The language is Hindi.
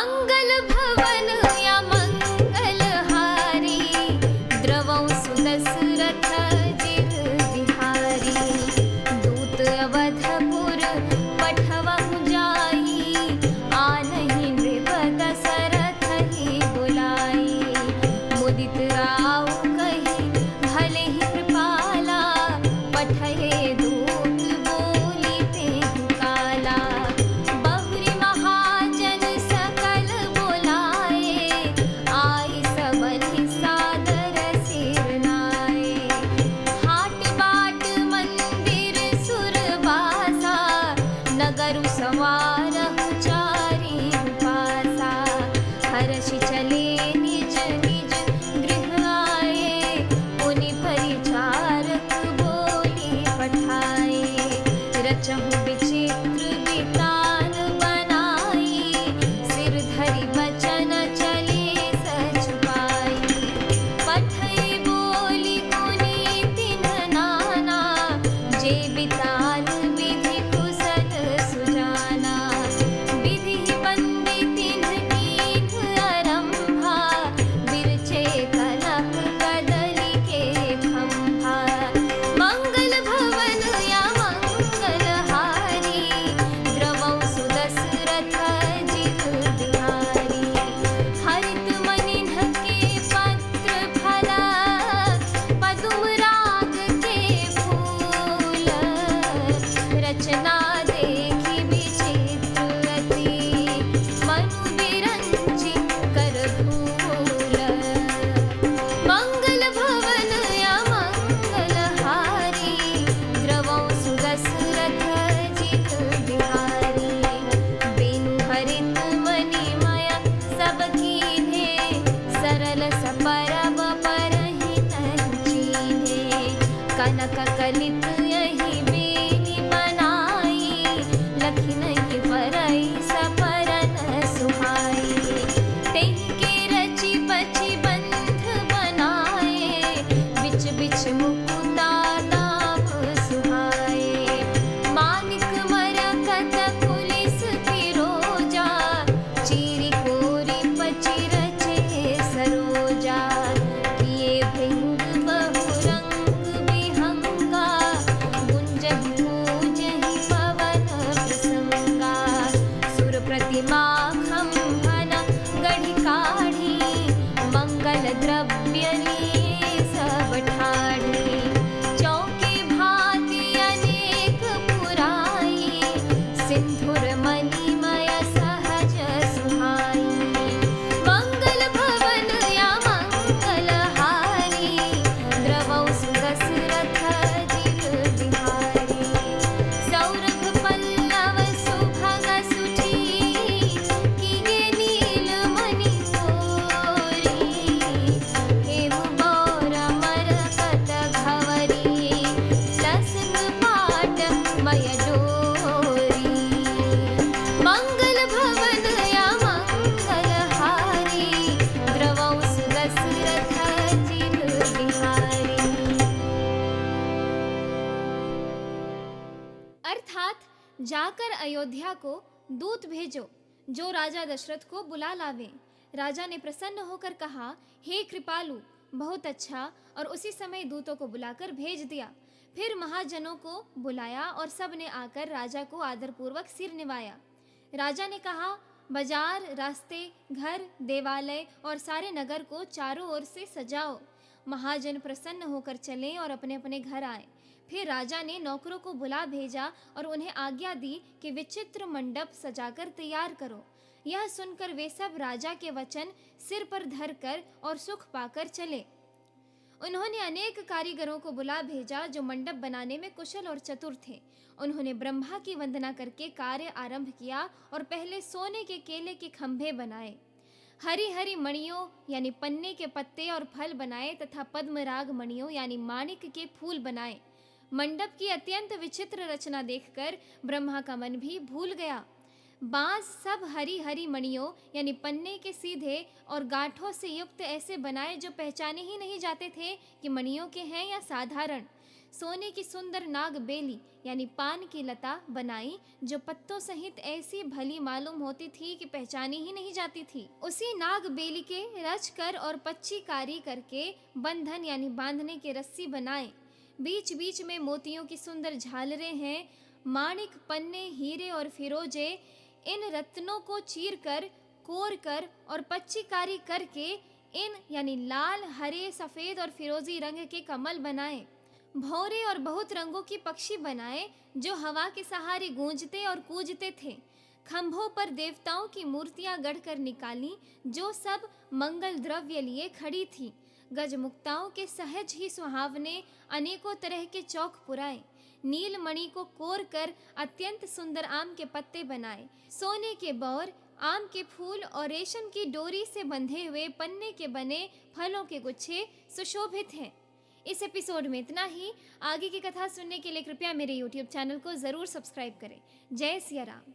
मंगल भवन या मंगल हारी, द्रवं सुदशरथ जिर बिहारी। दूत अवधपुर पठवहु जाई, आनहि नृप दशरथ ही बुलाई। मुदित राउ कहि भले ही कृपाला, पठये दूत बोली तेहु काला। बहुरी महाजन सकल बोलाए, आई सबनि सादर सिर नाए। हाट बाट मंदिर सुरबासा, नगरु सवारहु चारि पासा। हर्षि चले निज निज गृह आए, पुनि परिचारक बोली पठाए। रचहु विचित्र वितान बनाई, सिर धरि बचन चले सच पाई। पठई बोली कुनी तिन्ह नाना, जे बितान विधि कुशल सुजाना। विधि पंडित तिन्ह कीन्ह आरंभा, बिरचे कनक कदली के खंभा। मंगल भवन या मंगल हारी, द्रवं सुदशरथ जिर बिहारी। हरित मनिन्ह के पत्र फलक, पदुम राग के फूल। रचना देखी विचित्र अति, मनु बिरंचि कर धूल। मंगल भवन या मंगल हारी, द्रवं सुदशरथ जिर बिहारी। बेनु हरित मणिमय सब कीन्हे, सरल सपरब परहि तहि चीन्हे। कनक कलित यही बेनी बनाई, लखि नहीं परई सपरन सुहाई। तेहि के रचि पचि बंध बनाए, बिच बिच मुकुता दाम सुहाए। मानिक मरकत कुलिस फिरोजा, चीरी कोरी पचि रचे सरोजा। किए भृंग बहुरंग विहंगा, गुंजहि पूजहि पवन प्रसंगा। सुर प्रतिमा खंभन गढ़ि काढ़ी, मंगल द्रव्य लिए सब ठाढ़ी। चौके भांति अनेक पुराई, सिंधुर मणिमय सहज सुहाई। मंगल भवन या मंगल हारी, द्रवं सुदशरथ जिर बिहारी। सौरभ पल्लव सुभग सुठी, किए नीलमणि सोरी। हेम गौर मरकत घवरी, लसत पाट मय डोरी। मंगल भवन या मंगल हारी, द्रवं सुदशरथ जिर बिहारी। अर्थात जाकर अयोध्या को दूत भेजो, जो राजा दशरथ को बुला लावे। राजा ने प्रसन्न होकर कहा, हे कृपालु, बहुत अच्छा। और उसी समय दूतों को बुलाकर भेज दिया। फिर महाजनों को बुलाया और सब ने आकर राजा को आदरपूर्वक सिर निवाया। राजा ने कहा, बाजार, रास्ते, घर, देवालय और सारे नगर को चारों ओर से सजाओ। महाजन प्रसन्न होकर चले और अपने अपने घर आए। फिर राजा ने नौकरों को बुला भेजा और उन्हें आज्ञा दी कि विचित्र मंडप सजाकर तैयार करो। यह सुनकर वे सब राजा के वचन सिर पर धरकर और सुख पाकर चले। उन्होंने अनेक कारीगरों को बुला भेजा जो मंडप बनाने में कुशल और चतुर थे। उन्होंने ब्रह्मा की वंदना करके कार्य आरंभ किया और पहले सोने के केले के खंभे बनाए, हरी हरी मणियों यानी पन्ने के पत्ते और फल बनाए तथा पद्मराग मणियों यानी माणिक के फूल बनाए। मंडप की अत्यंत विचित्र रचना देखकर ब्रह्मा का मन भी भूल गया। बांस सब हरी हरी मणियों यानी पन्ने के सीधे और गांठों से युक्त ऐसे बनाए जो पहचाने ही नहीं जाते थे कि मणियों के हैं या साधारण। सोने की सुंदर नाग बेली यानी पान की लता बनाई, जो पत्तों सहित ऐसी भली मालूम होती थी कि पहचानी ही नहीं जाती थी। उसी नाग बेली के रच कर और पच्ची कारी करके बंधन यानी बांधने के रस्सी बनाए। बीच बीच में मोतियों की सुंदर झालरें हैं। माणिक, पन्ने, हीरे और फिरोजे, इन रत्नों को चीर कर, कोर कर और पच्ची कारी करके इन यानी लाल, हरे, सफेद और फिरोजी रंग के कमल बनाए। भौरे और बहुत रंगों की पक्षी बनाए, जो हवा के सहारे गूंजते और कूजते थे। खंभों पर देवताओं की मूर्तियां गढ़कर निकाली, जो सब मंगल द्रव्य लिए खड़ी थी। गजमुक्ताओं के सहज ही सुहावने अनेकों तरह के चौक पुराए। नीलमणि को कोर कर अत्यंत सुंदर आम के पत्ते बनाए। सोने के बौर, आम के फूल और रेशम की डोरी से बंधे हुए पन्ने के बने फलों के गुच्छे सुशोभित हैं। इस एपिसोड में इतना ही। आगे की कथा सुनने के लिए कृपया मेरे YouTube चैनल को ज़रूर सब्सक्राइब करें। जय सिया राम।